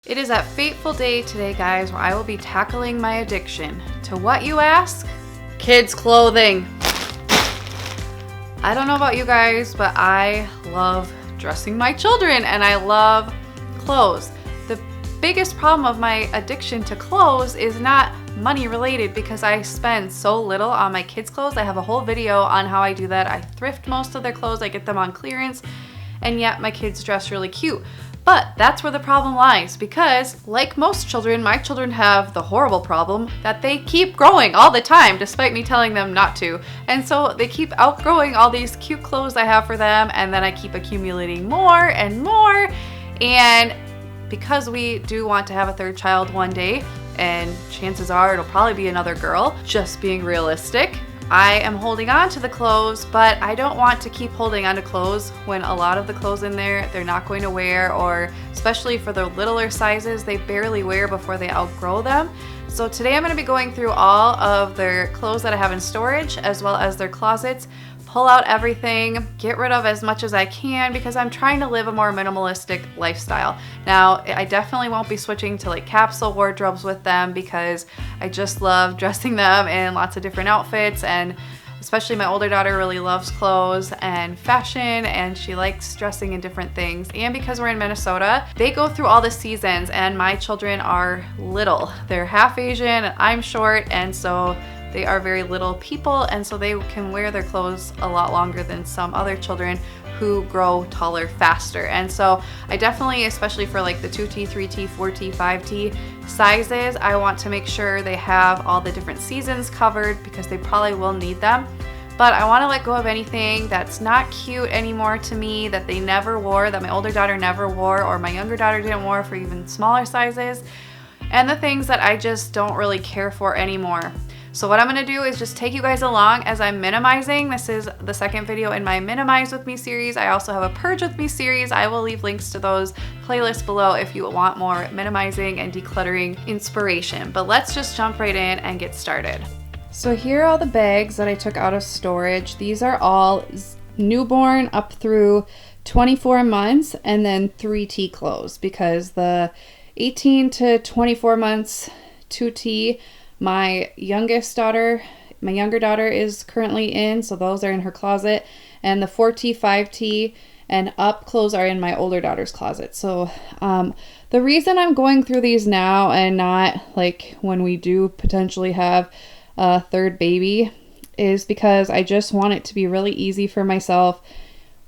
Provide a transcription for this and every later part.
It is that fateful day today, guys, where I will be tackling my addiction. To what, you ask? Kids' clothing. I don't know about you guys, but I love dressing my children and I love clothes. The biggest problem of my addiction to clothes is not money related because I spend so little on my kids' clothes. I have a whole video on how I do that. I thrift most of their clothes, I get them on clearance, and yet my kids dress really cute. But that's where the problem lies because, like most children, my children have the horrible problem that they keep growing all the time despite me telling them not to. And so they keep outgrowing all these cute clothes I have for them, and then I keep accumulating more and more. And because we do want to have a third child one day, and chances are it'll probably be another girl, just being realistic, I am holding on to the clothes, but I don't want to keep holding on to clothes when a lot of the clothes in there they're not going to wear, or especially for the littler sizes, they barely wear before they outgrow them. So today I'm going to be going through all of their clothes that I have in storage as well as their closets, pull out everything, get rid of as much as I can because I'm trying to live a more minimalistic lifestyle. Now, I definitely won't be switching to like capsule wardrobes with them because I just love dressing them in lots of different outfits, and especially my older daughter really loves clothes and fashion, and she likes dressing in different things. And because we're in Minnesota, they go through all the seasons, and my children are little. They're half Asian and I'm short, and so they are very little people, and so they can wear their clothes a lot longer than some other children who grow taller faster. And so I definitely, especially for like the 2T, 3T, 4T, 5T sizes, I want to make sure they have all the different seasons covered because they probably will need them. But I want to let go of anything that's not cute anymore to me, that they never wore, that my older daughter never wore, or my younger daughter didn't wear for even smaller sizes, and the things that I just don't really care for anymore. So what I'm going to do is just take you guys along as I'm minimizing. This is the second video in my Minimize With Me series. I also have a Purge With Me series. I will leave links to those playlists below if you want more minimizing and decluttering inspiration. But let's just jump right in and get started. So here are all the bags that I took out of storage. These are all newborn up through 24 months and then 3T clothes, because the 18 to 24 months 2T, my younger daughter is currently in, so those are in her closet, and the 4T, 5T, and up clothes are in my older daughter's closet. So the reason I'm going through these now and not like when we do potentially have a third baby is because I just want it to be really easy for myself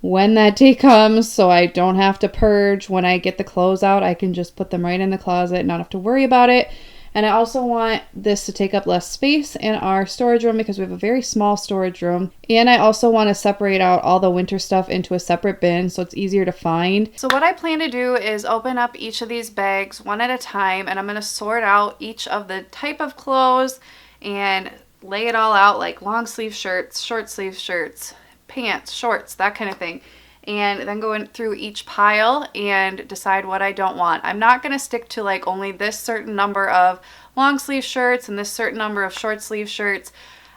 when that day comes, so I don't have to purge. When I get the clothes out, I can just put them right in the closet and not have to worry about it. And I also want this to take up less space in our storage room because we have a very small storage room. And I also want to separate out all the winter stuff into a separate bin so it's easier to find. So what I plan to do is open up each of these bags one at a time, and I'm going to sort out each of the type of clothes and lay it all out, like long sleeve shirts, short sleeve shirts, pants, shorts, that kind of thing. And then go in through each pile and decide what I don't want. I'm not going to stick to like only this certain number of long sleeve shirts and this certain number of short sleeve shirts.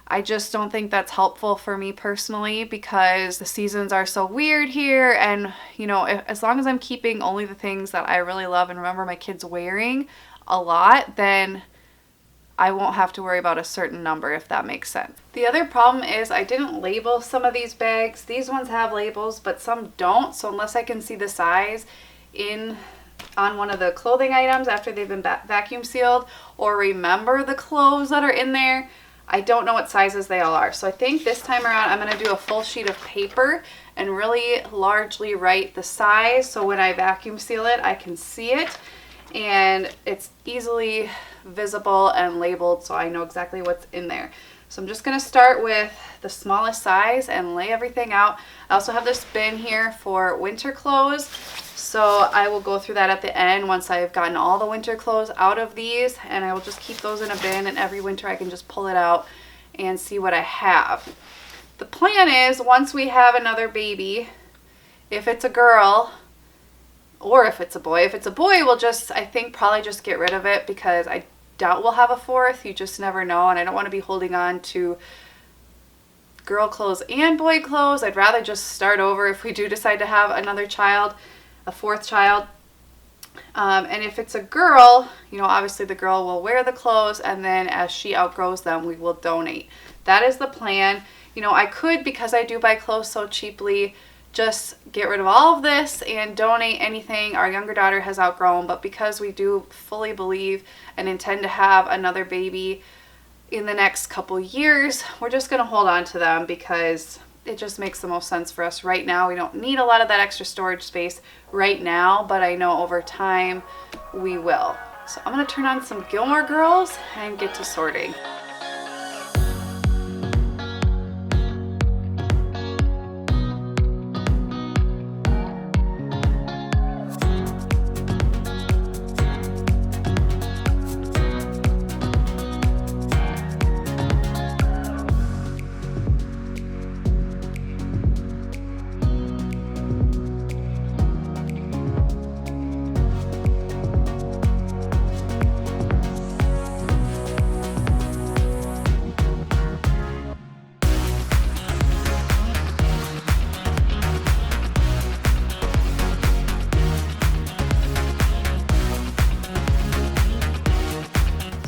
I just don't think that's helpful for me personally because the seasons are so weird here. And you know, as long as I'm keeping only the things that I really love and remember my kids wearing a lot, then I won't have to worry about a certain number, if that makes sense. The other problem is I didn't label some of these bags. These ones have labels, but some don't. So unless I can see the size on one of the clothing items after they've been vacuum sealed, or remember the clothes that are in there, I don't know what sizes they all are. So I think this time around I'm going to do a full sheet of paper and really largely write the size, so when I vacuum seal it, I can see it and it's easily visible and labeled so I know exactly what's in there. So I'm just going to start with the smallest size and lay everything out. I also have this bin here for winter clothes, so I will go through that at the end once I've gotten all the winter clothes out of these, and I will just keep those in a bin, and every winter I can just pull it out and see what I have. The plan is once we have another baby, if it's a girl, or if it's a boy. If it's a boy, we'll just, I think, probably just get rid of it because I doubt we'll have a fourth. You just never know, and I don't want to be holding on to girl clothes and boy clothes. I'd rather just start over if we do decide to have another child, a fourth child. And if it's a girl, you know, obviously the girl will wear the clothes, and then as she outgrows them, we will donate. That is the plan. You know, I could, because I do buy clothes so cheaply, just get rid of all of this and donate anything our younger daughter has outgrown. But because we do fully believe and intend to have another baby in the next couple years, we're just going to hold on to them because it just makes the most sense for us right now. We don't need a lot of that extra storage space right now, but I know over time we will. So I'm going to turn on some Gilmore Girls and get to sorting.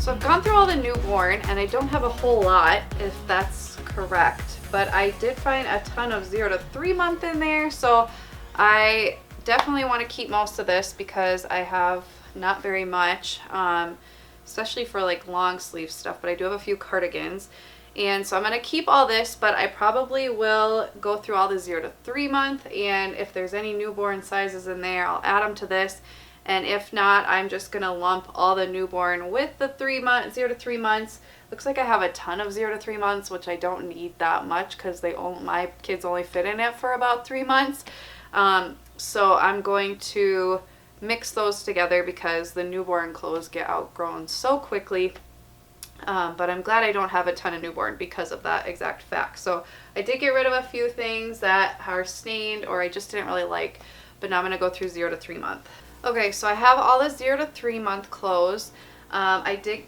So I've gone through all the newborn, and I don't have a whole lot, if that's correct, but I did find a ton of 0 to 3 month in there, so I definitely want to keep most of this because I have not very much, especially for like long sleeve stuff, but I do have a few cardigans. And so I'm going to keep all this, but I probably will go through all the 0 to 3 month, and if there's any newborn sizes in there, I'll add them to this. And if not, I'm just going to lump all the newborn with the 0 to 3 months. Looks like I have a ton of 0 to 3 months, which I don't need that much because my kids only fit in it for about 3 months. So I'm going to mix those together because the newborn clothes get outgrown so quickly. But I'm glad I don't have a ton of newborn because of that exact fact. So I did get rid of a few things that are stained or I just didn't really like, but now I'm going to go through 0 to 3 month. Okay, so I have all the 0 to 3 month clothes. I did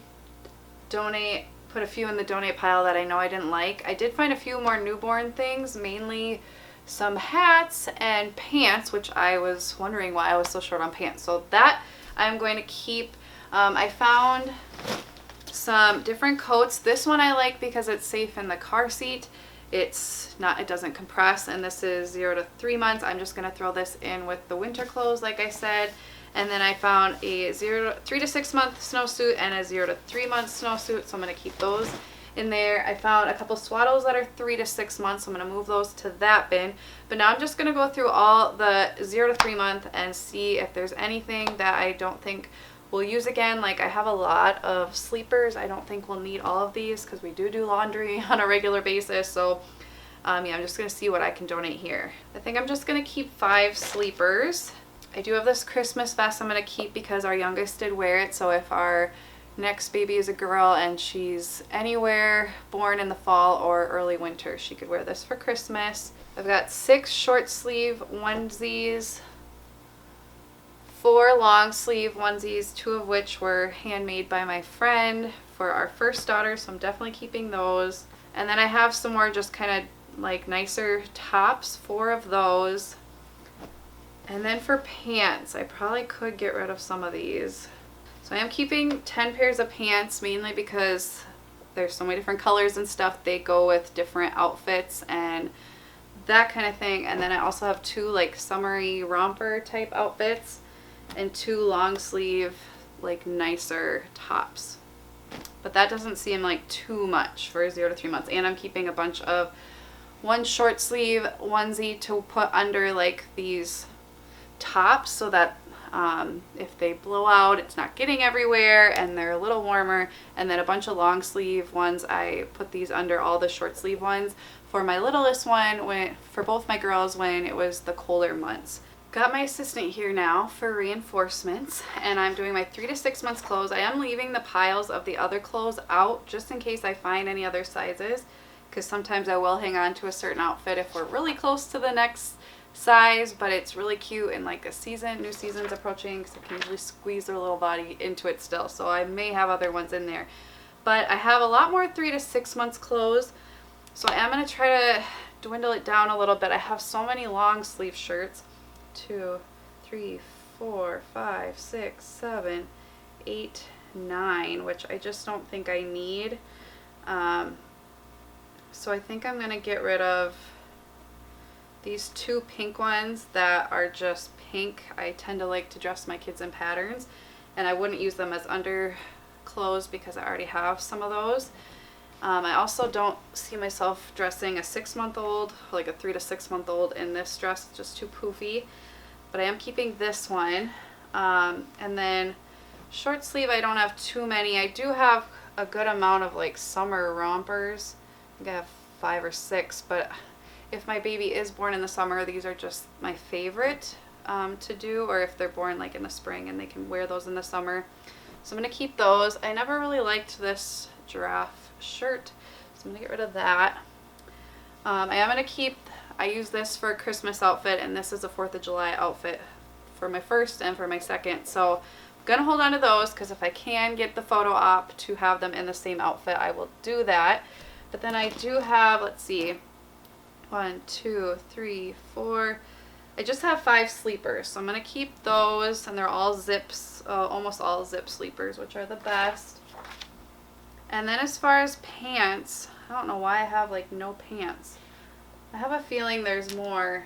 put a few in the donate pile that I know I didn't like. I did find a few more newborn things, mainly some hats and pants, which I was wondering why I was so short on pants. So that I'm going to keep. I found some different coats. This one I like because it's safe in the car seat. It doesn't compress, and this is 0 to 3 months. I'm just going to throw this in with the winter clothes, like I said. And then I found a 3 to 6 month snowsuit and a 0 to 3 month snowsuit, so I'm going to keep those in there. I found a couple swaddles that are 3 to 6 months, so I'm going to move those to that bin. But now I'm just going to go through all the 0 to 3 month and see if there's anything that I don't think we'll use again. Like I have a lot of sleepers. I don't think we'll need all of these because we do laundry on a regular basis. So yeah, I'm just going to see what I can donate here. I think I'm just going to keep 5 sleepers. I do have this Christmas vest I'm going to keep because our youngest did wear it. So if our next baby is a girl and she's anywhere born in the fall or early winter, she could wear this for Christmas. I've got 6 short sleeve onesies, 4 long sleeve onesies, 2 of which were handmade by my friend for our first daughter, so I'm definitely keeping those. And then I have some more just kind of like nicer tops, 4 of those. And then for pants, I probably could get rid of some of these. So I am keeping 10 pairs of pants, mainly because there's so many different colors and stuff. They go with different outfits and that kind of thing. And then I also have 2 like summery romper type outfits and 2 long sleeve like nicer tops. But that doesn't seem like too much for 0 to 3 months. And I'm keeping a bunch of 1 short sleeve onesie to put under like these tops so that if they blow out, it's not getting everywhere and they're a little warmer. And then a bunch of long sleeve ones, I put these under all the short sleeve ones for my littlest one, for both my girls when it was the colder months. Got my assistant here now for reinforcements, and I'm doing my 3 to 6 months clothes. I am leaving the piles of the other clothes out just in case I find any other sizes, because sometimes I will hang on to a certain outfit if we're really close to the next size, but it's really cute and like new season's approaching, so I can usually squeeze their little body into it still. So I may have other ones in there, but I have a lot more 3 to 6 months clothes, so I am going to try to dwindle it down a little bit. I have so many long sleeve shirts. 2, 3, 4, 5, 6, 7, 8, 9, which I just don't think I need. So I think I'm gonna get rid of these 2 pink ones that are just pink. I tend to like to dress my kids in patterns, and I wouldn't use them as underclothes because I already have some of those. I also don't see myself dressing a 6-month-old, like a 3 to 6-month-old in this dress, it's just too poofy. But I am keeping this one. And then short sleeve, I don't have too many. I do have a good amount of like summer rompers. I think I have 5 or 6, but if my baby is born in the summer, these are just my favorite to do, or if they're born like in the spring and they can wear those in the summer. So I'm gonna keep those. I never really liked this giraffe shirt, so I'm gonna get rid of that. I am gonna keep, I use this for a Christmas outfit, and this is a 4th of July outfit for my first and for my second. So I'm gonna hold on to those because if I can get the photo op to have them in the same outfit, I will do that. But then I do have, let's see, 1, 2, 3, 4. I just have 5 sleepers, so I'm gonna keep those, and they're all zips, almost all zip sleepers, which are the best. And then as far as pants, I don't know why I have like no pants. I have a feeling there's more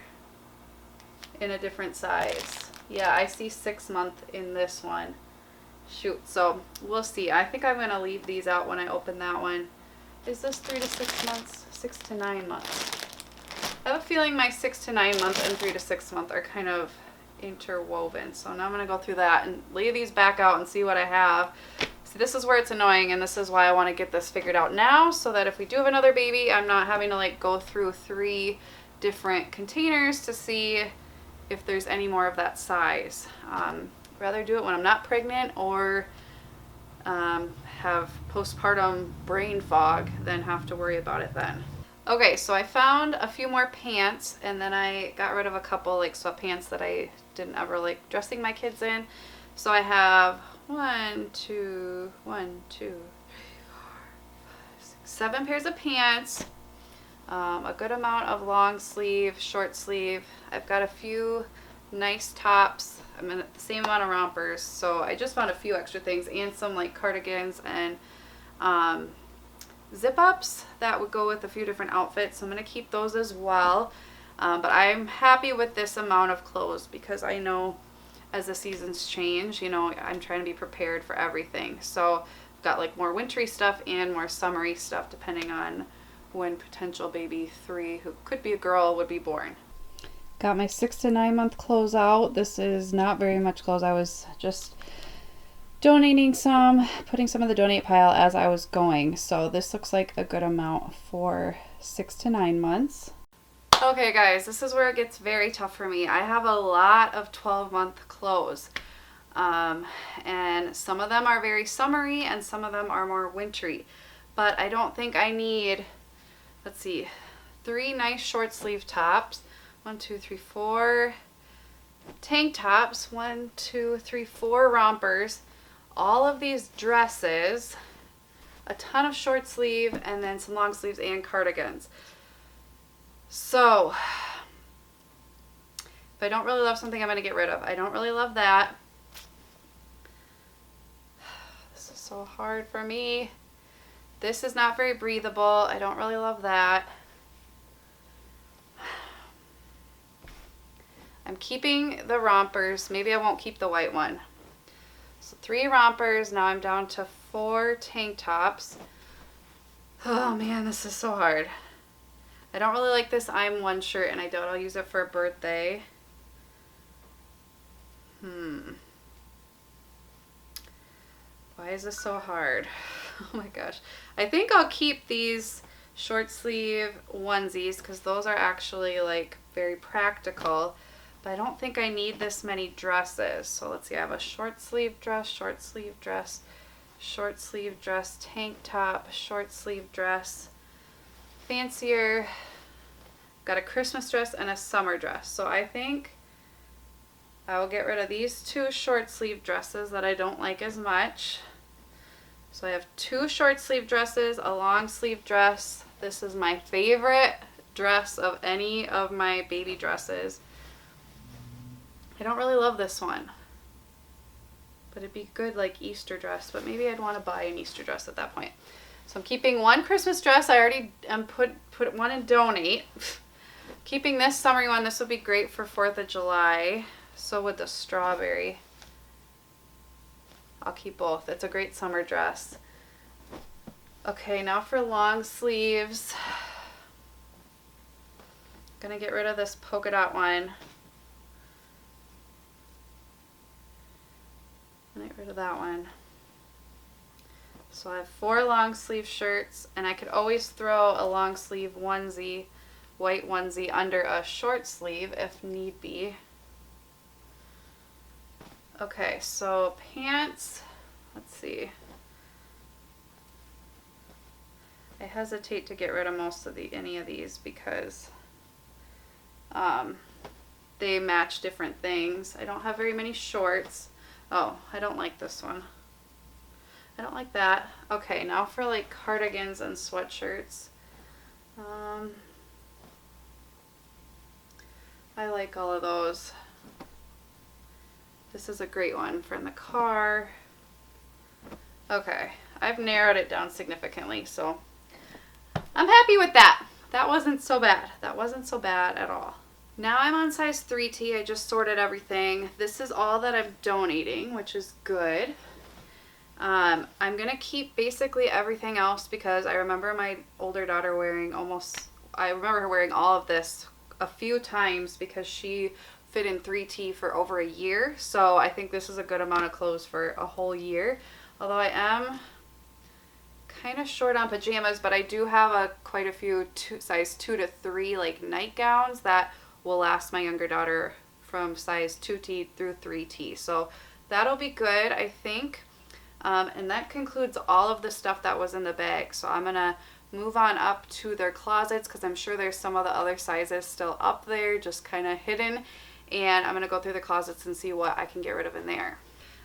in a different size. Yeah, I see 6-month in this one. Shoot, so we'll see. I think I'm gonna leave these out when I open that one. Is this 3 to 6 months? 6 to 9 months. I have a feeling my 6 to 9 month and 3 to 6 month are kind of interwoven. So now I'm gonna go through that and lay these back out and see what I have. See, this is where it's annoying, and this is why I want to get this figured out now, so that if we do have another baby, I'm not having to like go through 3 different containers to see if there's any more of that size. Rather do it when I'm not pregnant or have postpartum brain fog than have to worry about it then. Okay, so I found a few more pants, and then I got rid of a couple like sweatpants that I didn't ever like dressing my kids in. So I have 1, 2, 3, 4, 5, 6, 7 pairs of pants, a good amount of long sleeve, short sleeve. I've got a few nice tops. I'm in the same amount of rompers, so I just found a few extra things, and some like cardigans and zip ups that would go with a few different outfits. So I'm going to keep those as well. But I'm happy with this amount of clothes because I know as the seasons change, you know, I'm trying to be prepared for everything. So I've got like more wintry stuff and more summery stuff depending on when potential baby 3, who could be a girl, would be born. Got my 6 to 9 month clothes out. This is not very much clothes. I was just donating some, putting some of the donate pile as I was going. So this looks like a good amount for 6 to 9 months. Okay guys, this is where it gets very tough for me. I have a lot of 12-month clothes. And some of them are very summery and some of them are more wintry. But I don't think I need, let's see, 3 nice short sleeve tops. 1, 2, 3, 4 tank tops. 1, 2, 3, 4 rompers. All of these dresses, a ton of short sleeve, and then some long sleeves and cardigans. So, if I don't really love something, I'm going to get rid of. I don't really love that. This is so hard for me. This is not very breathable. I don't really love that. I'm keeping the rompers. Maybe I won't keep the white one. So 3 rompers. Now I'm down to 4 tank tops. Oh man, this is so hard. I don't really like this I'm One shirt, and I doubt I'll use it for a birthday. Why is this so hard? Oh my gosh. I think I'll keep these short sleeve onesies because those are actually like very practical. But I don't think I need this many dresses. So let's see, I have a short sleeve dress, short sleeve dress, short sleeve dress, tank top, short sleeve dress, fancier, got a Christmas dress and a summer dress. So I think I will get rid of these 2 short sleeve dresses that I don't like as much. So I have 2 short sleeve dresses, a long sleeve dress. This is my favorite dress of any of my baby dresses. I don't really love this one. but it'd be good like Easter dress, but maybe I'd want to buy an Easter dress at that point. So I'm keeping one Christmas dress. I already put one in donate. Keeping this summery one. This would be great for 4th of July. So would the strawberry. I'll keep both. It's a great summer dress. Okay, now for long sleeves. Gonna get rid of this polka dot one. Gonna get rid of that one. So I have 4 long sleeve shirts, and I could always throw a long sleeve onesie, white onesie, under a short sleeve if need be. Okay, so pants, let's see. I hesitate to get rid of most of any of these because they match different things. I don't have very many shorts. Oh, I don't like this one. I don't like that. Okay, now for like cardigans and sweatshirts. I like all of those. This is a great one for in the car. Okay, I've narrowed it down significantly, so I'm happy with that. That wasn't so bad. That wasn't so bad at all. Now I'm on size 3T. I just sorted everything. This is all that I'm donating, which is good. I'm going to keep basically everything else because I remember my older daughter wearing I remember her wearing all of this a few times because she fit in 3T for over a year. So I think this is a good amount of clothes for a whole year. Although I am kind of short on pajamas, but I do have quite a few size 2 to 3 like nightgowns that will last my younger daughter from size 2T through 3T. So that'll be good, I think. And that concludes all of the stuff that was in the bag. So I'm going to move on up to their closets because I'm sure there's some of the other sizes still up there, just kind of hidden. And I'm going to go through the closets and see what I can get rid of in there.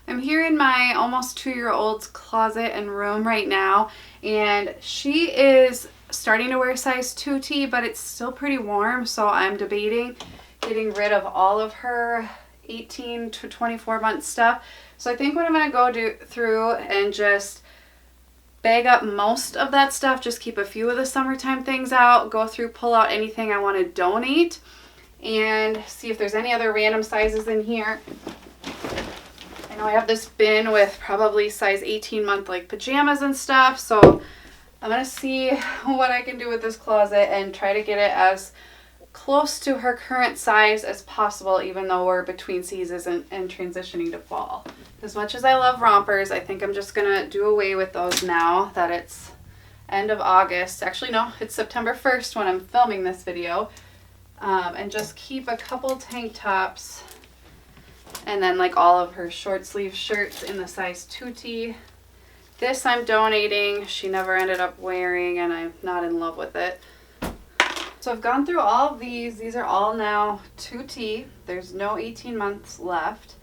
I'm here in my almost 2-year-old's closet and room right now, and she is starting to wear size 2T, but it's still pretty warm, so I'm debating getting rid of all of her 18 to 24 month stuff. So I think what I'm going to go through and just bag up most of that stuff, just keep a few of the summertime things out, go through, pull out anything I want to donate, and see if there's any other random sizes in here. I know I have this bin with probably size 18 month like pajamas and stuff, so I'm going to see what I can do with this closet and try to get it as close to her current size as possible, even though we're between seasons and transitioning to fall. As much as I love rompers, I think I'm just going to do away with those now that it's end of August. Actually, no, it's September 1st when I'm filming this video. And just keep a couple tank tops and then like all of her short sleeve shirts in the size 2T. This I'm donating. She never ended up wearing and I'm not in love with it. So I've gone through all of these. These are all now 2T. There's no 18 months left.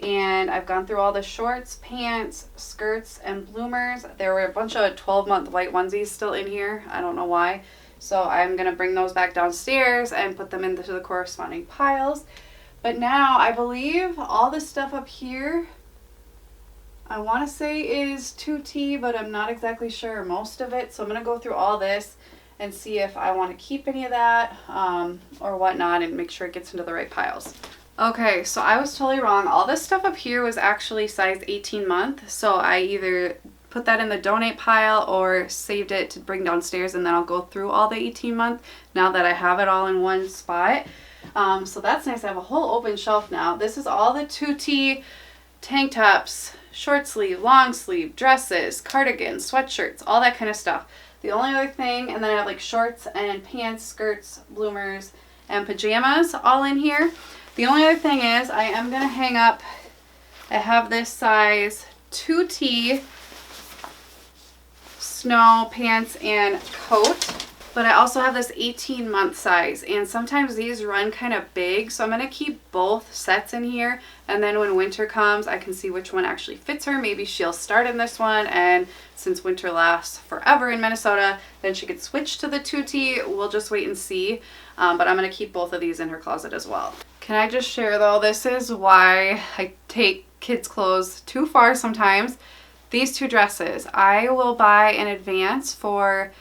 And I've gone through all the shorts, pants, skirts, and bloomers. There were a bunch of 12-month white onesies still in here. I don't know why. So I'm going to bring those back downstairs and put them into the corresponding piles. But now I believe all this stuff up here, I want to say is 2T, but I'm not exactly sure most of it. So I'm going to go through all this and see if I want to keep any of that or whatnot and make sure it gets into the right piles. Okay, so I was totally wrong. All this stuff up here was actually size 18 month. So I either put that in the donate pile or saved it to bring downstairs, and then I'll go through all the 18 month now that I have it all in one spot. So that's nice. I have a whole open shelf now. This is all the 2T tank tops, short sleeve, long sleeve, dresses, cardigans, sweatshirts, all that kind of stuff. The only other thing, and then I have like shorts and pants, skirts, bloomers, and pajamas all in here. The only other thing is I am going to hang up, I have this size 2T snow pants and coat, but I also have this 18 month size, and sometimes these run kind of big, so I'm going to keep both sets in here, and then when winter comes I can see which one actually fits her. Maybe she'll start in this one, and since winter lasts forever in Minnesota, then she could switch to the 2T. We'll just wait and see, but I'm going to keep both of these in her closet as well. Can I just share though, this is why I take kids' clothes too far sometimes. These 2 dresses, I will buy in advance for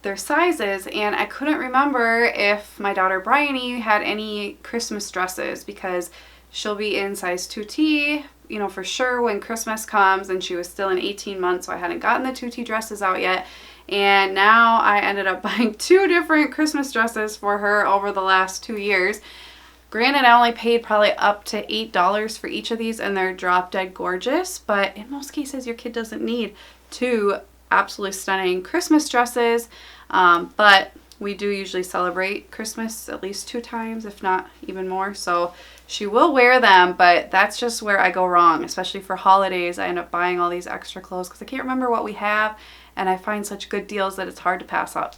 their sizes, and I couldn't remember if my daughter Bryony had any Christmas dresses because she'll be in size 2T, you know, for sure when Christmas comes, and she was still in 18 months, so I hadn't gotten the 2T dresses out yet. And now I ended up buying 2 different Christmas dresses for her over the last 2 years. Granted, I only paid probably up to $8 for each of these, and they're drop dead gorgeous, but in most cases your kid doesn't need 2 absolutely stunning Christmas dresses. But we do usually celebrate Christmas at least 2 times, if not even more, so she will wear them, but that's just where I go wrong, especially for holidays. I end up buying all these extra clothes because I can't remember what we have, and I find such good deals that it's hard to pass up.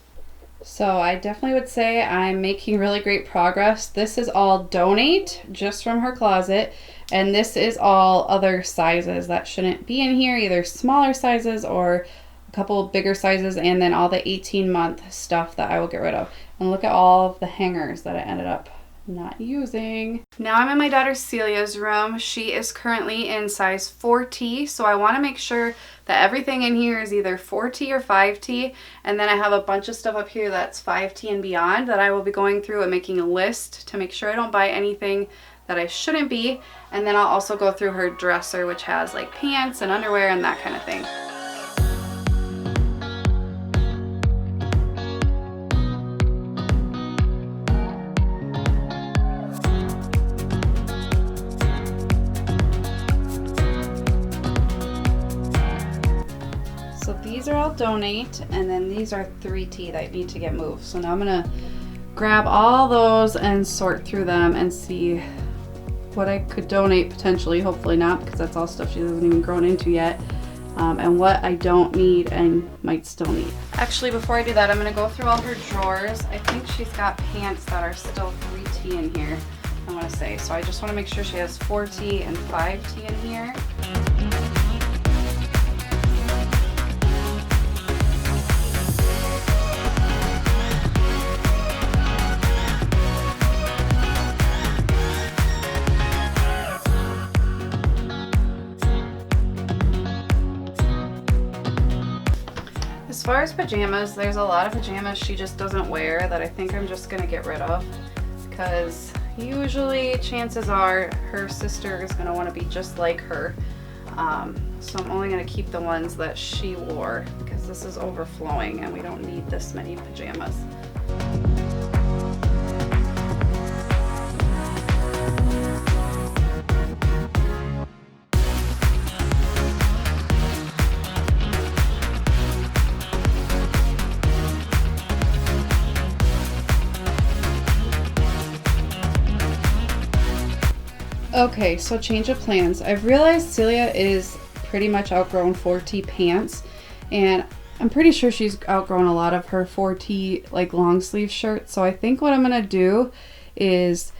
So I definitely would say I'm making really great progress. This is all donate, just from her closet, and this is all other sizes that shouldn't be in here, either smaller sizes or a couple bigger sizes, and then all the 18-month stuff that I will get rid of. And look at all of the hangers that I ended up not using. Now I'm in my daughter Celia's room. She is currently in size 4T, so I want to make sure that everything in here is either 4T or 5T, and then I have a bunch of stuff up here that's 5T and beyond that I will be going through and making a list to make sure I don't buy anything that I shouldn't be. And then I'll also go through her dresser, which has like pants and underwear and that kind of thing. These are all donate, and then these are 3T that need to get moved. So now I'm gonna grab all those and sort through them and see what I could donate potentially, hopefully not, because that's all stuff she hasn't even grown into yet, and what I don't need and might still need. Actually, before I do that, I'm gonna go through all her drawers. I think she's got pants that are still 3T in here, I wanna say. So I just wanna make sure she has 4T and 5T in here. As far as pajamas, there's a lot of pajamas she just doesn't wear that I think I'm just gonna get rid of, because usually chances are her sister is gonna want to be just like her. So I'm only gonna keep the ones that she wore, because this is overflowing and we don't need this many pajamas. Okay, so change of plans. I've realized Celia is pretty much outgrown 4T pants, and I'm pretty sure she's outgrown a lot of her 4T like long sleeve shirts. So I think what I'm gonna do is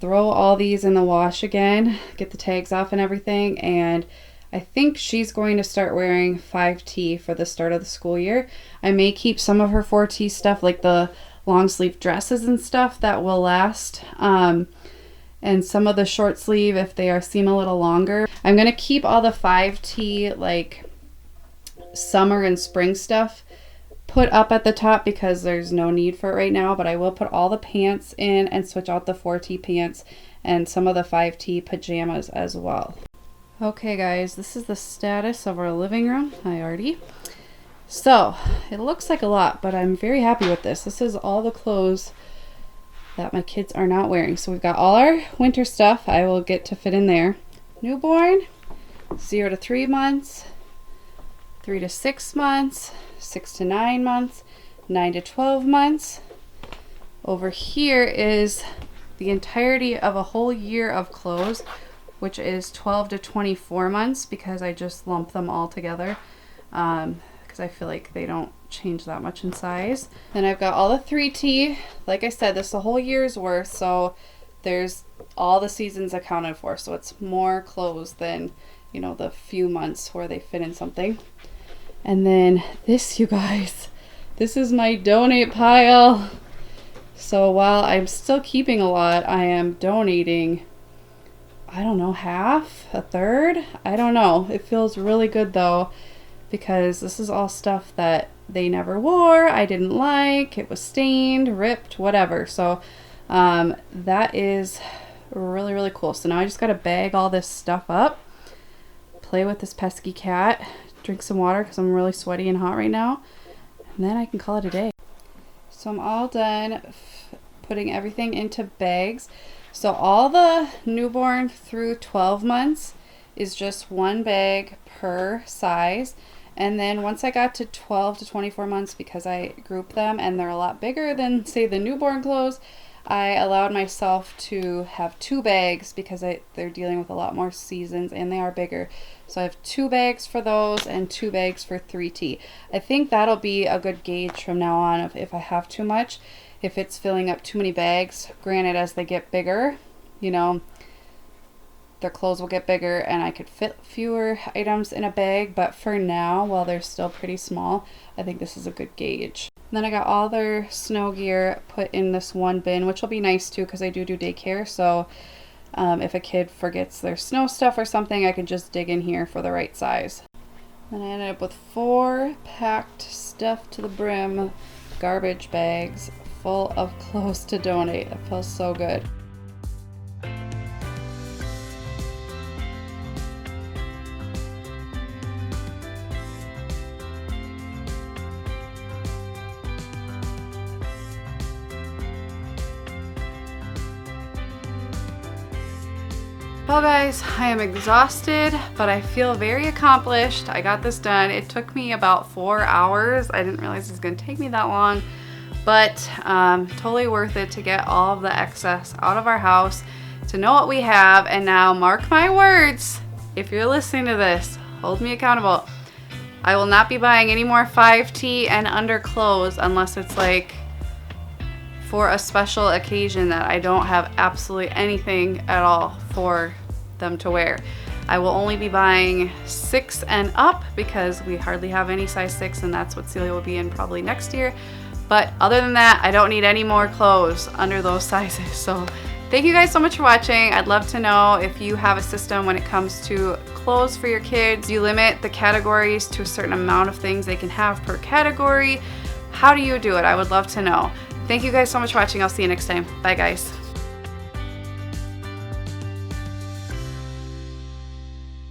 throw all these in the wash again, get the tags off and everything, and I think she's going to start wearing 5T for the start of the school year. I may keep some of her 4T stuff, like the long sleeve dresses and stuff, that will last. And some of the short sleeve if they seem a little longer. I'm gonna keep all the 5T like summer and spring stuff put up at the top because there's no need for it right now, but I will put all the pants in and switch out the 4T pants and some of the 5T pajamas as well. Okay guys, this is the status of our living room. So it looks like a lot, but I'm very happy with this. This is all the clothes that my kids are not wearing. So we've got all our winter stuff I will get to fit in there. Newborn, 0 to 3 months, 3 to 6 months, 6 to 9 months, 9 to 12 months. Over here is the entirety of a whole year of clothes, which is 12 to 24 months, because I just lump them all together because I feel like they don't change that much in size. Then I've got all the 3T. Like I said, this is a whole year's worth, so there's all the seasons accounted for, so it's more clothes than, you know, the few months where they fit in something. And then this, you guys, this is my donate pile. So while I'm still keeping a lot, I am donating I don't know, half, a third. I don't know. It feels really good though, because this is all stuff that they never wore, I didn't like, it was stained, ripped, whatever. So that is really, really cool. So now I just got to bag all this stuff up, play with this pesky cat, drink some water because I'm really sweaty and hot right now, and then I can call it a day. So I'm all done putting everything into bags. So all the newborn through 12 months is just one bag per size. And then once I got to 12 to 24 months, because I group them and they're a lot bigger than, say, the newborn clothes, I allowed myself to have 2 bags because they're dealing with a lot more seasons and they are bigger. So I have 2 bags for those and 2 bags for 3T. I think that'll be a good gauge from now on of if I have too much, if it's filling up too many bags. Granted, as they get bigger, you know, their clothes will get bigger and I could fit fewer items in a bag, but for now, while they're still pretty small, I think this is a good gauge. And then I got all their snow gear put in this one bin, which will be nice too because I do daycare, so if a kid forgets their snow stuff or something, I can just dig in here for the right size. Then I ended up with 4 packed, stuffed to the brim garbage bags full of clothes to donate. That feels so good. Well guys, I am exhausted, but I feel very accomplished. I got this done. It took me about 4 hours. I didn't realize it was gonna take me that long, but totally worth it to get all of the excess out of our house, to know what we have. And now, mark my words, if you're listening to this, hold me accountable. I will not be buying any more 5T and under clothes unless it's like for a special occasion that I don't have absolutely anything at all for them to wear. I will only be buying 6 and up because we hardly have any size 6, and that's what Celia will be in probably next year. But other than that, I don't need any more clothes under those sizes. So thank you guys so much for watching. I'd love to know if you have a system when it comes to clothes for your kids. You limit the categories to a certain amount of things they can have per category. How do you do it? I would love to know. Thank you guys so much for watching. I'll see you next time. Bye guys.